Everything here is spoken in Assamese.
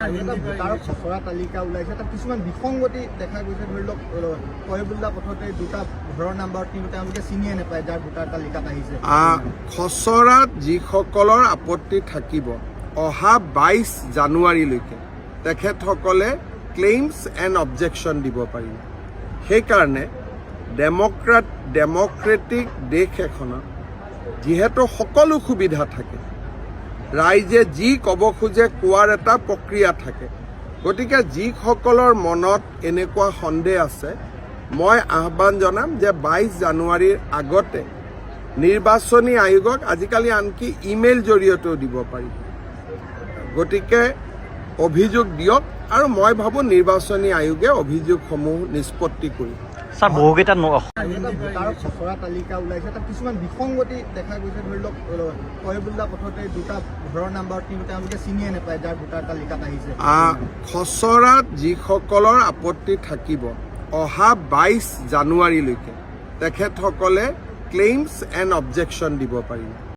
ভোটাৰৰ খচৰা তালিকা ওলাইছে, তাত কিছুমান বিসংগতি দেখা গৈছে। ধৰি লওক কয়বুল্লা পথতে দুটা ঘৰৰ নাম্বাৰ তেওঁলোকে চিনিয়ে নাপায় যাৰ ভোটাৰ তালিকাত আহিছে। খচৰাত যিসকলৰ আপত্তি থাকিব অহা 22 জানুৱাৰীলৈকে তেখেতসকলে ক্লেইমছ এণ্ড অবজেকশ্যন দিব পাৰিব। সেইকাৰণে ডেমক্ৰেটিক দেশ এখনত যিহেতু সকলো সুবিধা থাকে, ৰাইজে যি ক'ব খোজে কোৱাৰ এটা প্ৰক্ৰিয়া থাকে, গতিকে যিসকলৰ মনত এনেকুৱা সন্দেহ আছে মই আহ্বান জনাম যে 22 জানুৱাৰীৰ আগতে নিৰ্বাচনী আয়োগক আজিকালি আনকি ইমেইল জৰিয়তেও দিব পাৰিব। গতিকে অভিযোগ দিয়ক আৰু মই ভাবোঁ নিৰ্বাচনী আয়োগে অভিযোগসমূহ নিষ্পত্তি কৰিব। ভোটাৰৰ খচৰা তালিকা ওলাইছে, তাত কিছুমান বিসংগতি দেখা গৈছে। ধৰি লওক কয়বুল্লা পথতে দুটা ঘৰৰ নাম্বাৰ তেওঁলোকে চিনিয়ে নাপায় যাৰ ভোটাৰ তালিকাত আহিছে। খচৰাত যিসকলৰ আপত্তি থাকিব অহা 22 জানুৱাৰীলৈকে তেখেতসকলে ক্লেইমছ এণ্ড অবজেকশ্যন দিব পাৰিব।